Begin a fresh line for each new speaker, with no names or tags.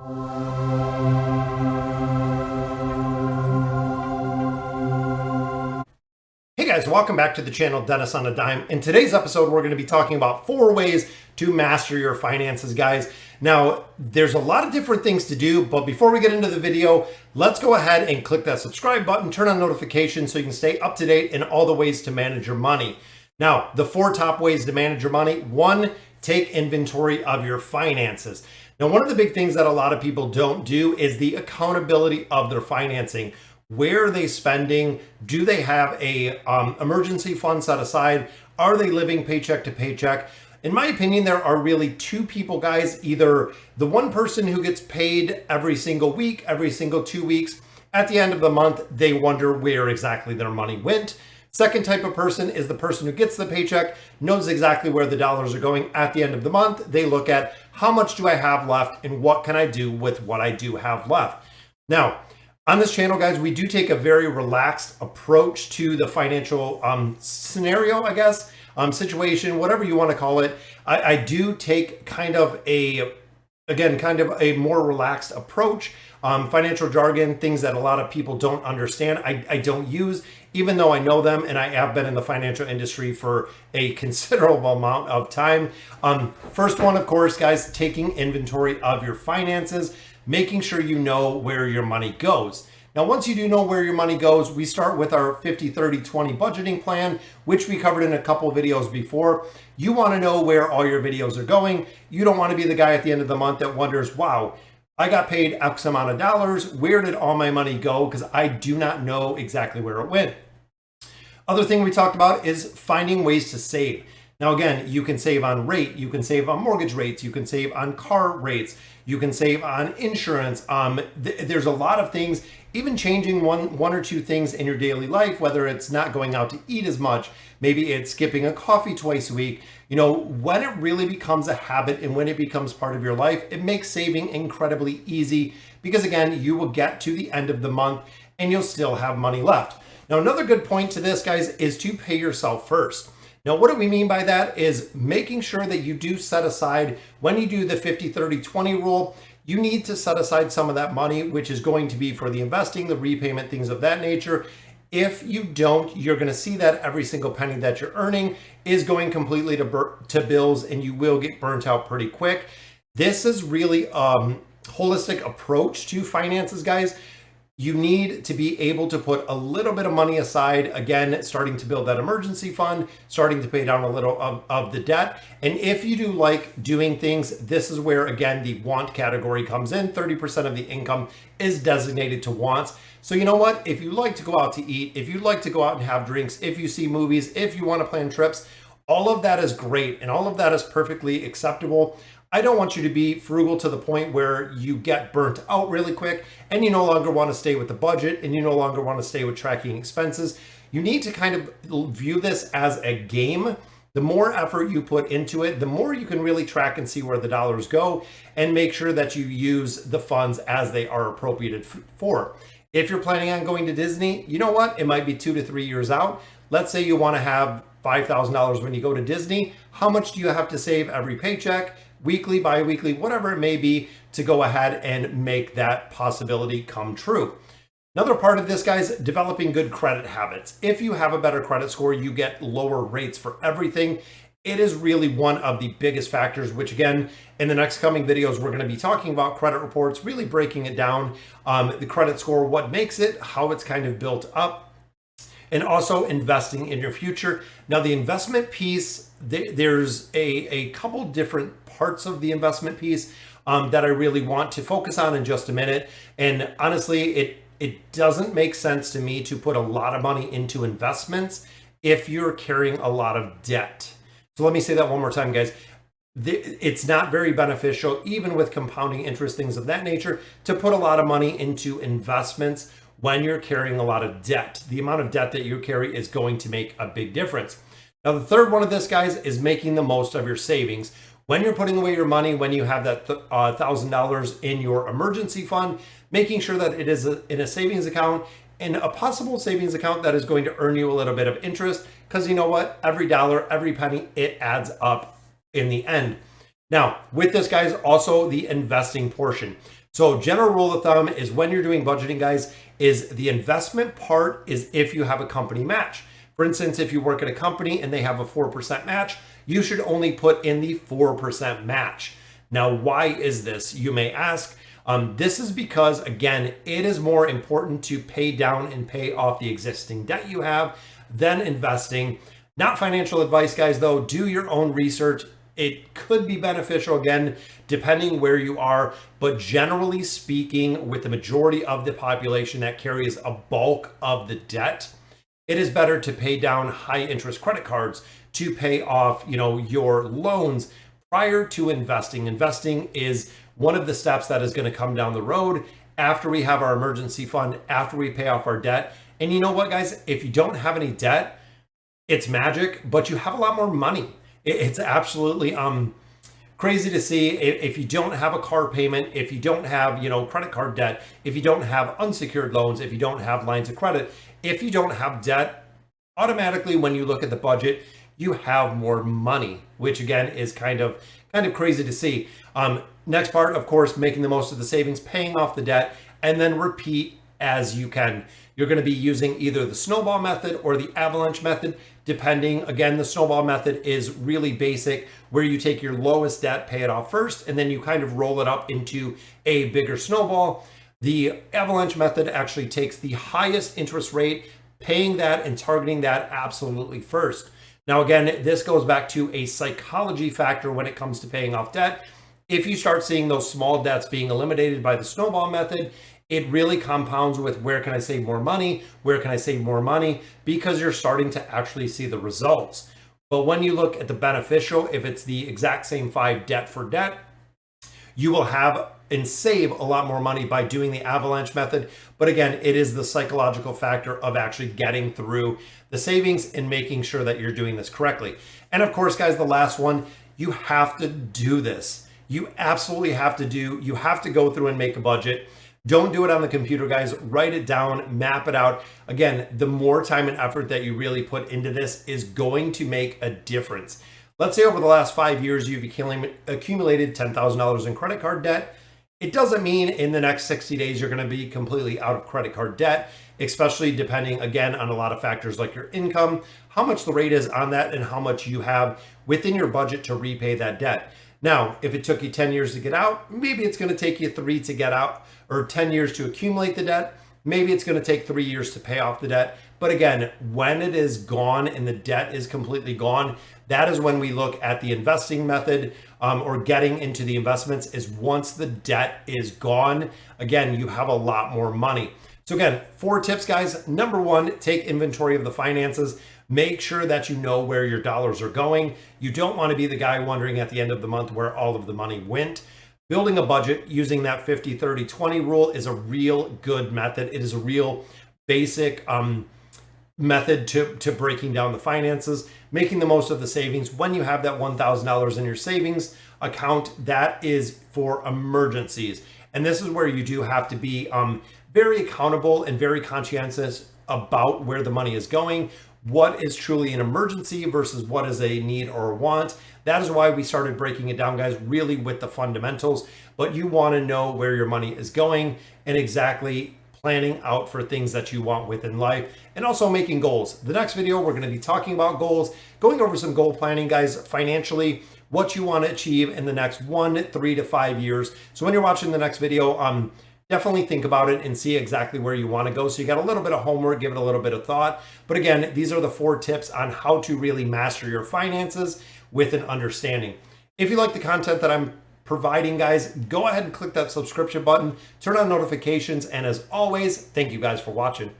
Hey guys, welcome back to the channel Dennis on a Dime. In today's episode, we're going to be talking about 4 ways to master your finances, guys. Now, there's a lot of different things to do, but before we get into the video, let's go ahead and click that subscribe button, turn on notifications so you can stay up to date in all the ways to manage your money. Now, the 4 top ways to manage your money. 1, take inventory of your finances. Now, one of the big things that a lot of people don't do is the accountability of their financing. Where are they spending? Do they have a emergency fund set aside? Are they living paycheck to paycheck? In my opinion, there are really 2 people, guys. Either the one person who gets paid every single week, every single 2 weeks. At the end of the month, they wonder where exactly their money went. Second type of person is the person who gets the paycheck, knows exactly where the dollars are going at the end of the month. They look at how much do I have left and what can I do with what I do have left. Now, on this channel, guys, we do take a very relaxed approach to the financial scenario, I guess, situation, whatever you want to call it. I do take kind of a more relaxed approach. Financial jargon, things that a lot of people don't understand, I don't use, even though I know them and I have been in the financial industry for a considerable amount of time. First one, of course, guys, taking inventory of your finances, making sure you know where your money goes. Now, once you do know where your money goes, we start with our 50-30-20 budgeting plan, which we covered in a couple of videos before. You want to know where all your videos are going. You don't want to be the guy at the end of the month that wonders, wow, I got paid X amount of dollars. Where did all my money go? Because I do not know exactly where it went. Other thing we talked about is finding ways to save. Now, again, you can save on rate, you can save on mortgage rates, you can save on car rates, you can save on insurance. There's a lot of things, even changing one or 2 things in your daily life, whether it's not going out to eat as much, maybe it's skipping a coffee twice a week. You know, when it really becomes a habit and when it becomes part of your life, it makes saving incredibly easy because, again, you will get to the end of the month and you'll still have money left. Now, another good point to this, guys, is to pay yourself first. Now, what do we mean by that is making sure that you do set aside, when you do the 50-30-20 rule, you need to set aside some of that money, which is going to be for the investing, the repayment, things of that nature. If you don't, you're going to see that every single penny that you're earning is going completely to bills, and you will get burnt out pretty quick. This is really a holistic approach to finances, guys. You need to be able to put a little bit of money aside, again, starting to build that emergency fund, starting to pay down a little of the debt. And if you do like doing things, this is where, again, the want category comes in. 30% of the income is designated to wants. So you know what? If you like to go out to eat, if you like to go out and have drinks, if you see movies, if you want to plan trips, all of that is great and all of that is perfectly acceptable. I don't want you to be frugal to the point where you get burnt out really quick and you no longer want to stay with the budget and you no longer want to stay with tracking expenses. You need to kind of view this as a game. The more effort you put into it, the more you can really track and see where the dollars go and make sure that you use the funds as they are appropriated for. If you're planning on going to Disney, you know what? It might be 2 to 3 years out. Let's say you want to have $5,000 when you go to Disney. How much do you have to save every paycheck? Weekly, bi-weekly, whatever it may be, to go ahead and make that possibility come true. Another part of this, guys, developing good credit habits. If you have a better credit score, you get lower rates for everything. It is really one of the biggest factors, which, again, in the next coming videos, we're going to be talking about credit reports, really breaking it down, the credit score, what makes it, how it's kind of built up, and also investing in your future. Now, the investment piece, there's a couple different parts of the investment piece that I really want to focus on in just a minute. And honestly, it doesn't make sense to me to put a lot of money into investments if you're carrying a lot of debt. So let me say that one more time, guys. It's not very beneficial, even with compounding interest, things of that nature, to put a lot of money into investments when you're carrying a lot of debt. The amount of debt that you carry is going to make a big difference. Now, the third one of this, guys, is making the most of your savings. When you're putting away your money, when you have that $1,000 in your emergency fund, making sure that it is in a savings account, and a possible savings account that is going to earn you a little bit of interest, because you know what? Every dollar, every penny, it adds up in the end. Now, with this, guys, also the investing portion. So general rule of thumb is when you're doing budgeting, guys, is the investment part is if you have a company match. For instance, if you work at a company and they have a 4% match, you should only put in the 4% match. Now, why is this? You may ask. This is because, again, it is more important to pay down and pay off the existing debt you have than investing. Not financial advice, guys, though. Do your own research. It could be beneficial, again, depending where you are, but generally speaking, with the majority of the population that carries a bulk of the debt, it is better to pay down high interest credit cards to pay off, your loans prior to investing. Investing is one of the steps that is going to come down the road after we have our emergency fund, after we pay off our debt. And you know what, guys? If you don't have any debt, it's magic, but you have a lot more money. It's absolutely crazy to see. If you don't have a car payment, if you don't have credit card debt, if you don't have unsecured loans, if you don't have lines of credit, if you don't have debt, automatically when you look at the budget, you have more money, which again is kind of crazy to see. Next part, of course, making the most of the savings, paying off the debt, and then repeat as you can. You're going to be using either the snowball method or the avalanche method, depending. Again, the snowball method is really basic, where you take your lowest debt, pay it off first, and then you kind of roll it up into a bigger snowball. The avalanche method actually takes the highest interest rate, paying that and targeting that absolutely first. Now, again, this goes back to a psychology factor when it comes to paying off debt. If you start seeing those small debts being eliminated by the snowball method, it really compounds with where can I save more money? Where can I save more money? Because you're starting to actually see the results. But when you look at the beneficial, if it's the exact same 5 debt for debt, you will have and save a lot more money by doing the avalanche method. But again, it is the psychological factor of actually getting through the savings and making sure that you're doing this correctly. And of course, guys, the last one, you have to do this. You absolutely have to you have to go through and make a budget. Don't do it on the computer, guys. Write it down, map it out. Again, the more time and effort that you really put into this is going to make a difference. Let's say over the last 5 years, you've accumulated $10,000 in credit card debt. It doesn't mean in the next 60 days, you're going to be completely out of credit card debt, especially depending, again, on a lot of factors like your income, how much the rate is on that, and how much you have within your budget to repay that debt. Now, if it took you 10 years to get out, maybe it's going to take you 3 to get out, or 10 years to accumulate the debt. Maybe it's going to take 3 years to pay off the debt. But again, when it is gone and the debt is completely gone, that is when we look at the investing method, or getting into the investments, is once the debt is gone. Again, you have a lot more money. So again, 4 tips, guys. Number 1, take inventory of the finances. Make sure that you know where your dollars are going. You don't want to be the guy wondering at the end of the month where all of the money went. Building a budget using that 50-30-20 rule is a real good method. It is a real basic method to breaking down the finances, making the most of the savings. When you have that $1,000 in your savings account, that is for emergencies. And this is where you do have to be very accountable and very conscientious about where the money is going. What is truly an emergency versus what is a need or a want. That is why we started breaking it down, guys, really with the fundamentals. But you want to know where your money is going and exactly planning out for things that you want within life, and also making goals. The next video, we're going to be talking about goals, going over some goal planning, guys, financially, what you want to achieve in the next 1, 3 to 5 years. So when you're watching the next video, definitely think about it and see exactly where you want to go. So you got a little bit of homework, give it a little bit of thought. But again, these are the 4 tips on how to really master your finances with an understanding. If you like the content that I'm providing, guys, go ahead and click that subscription button, turn on notifications, and as always, thank you guys for watching.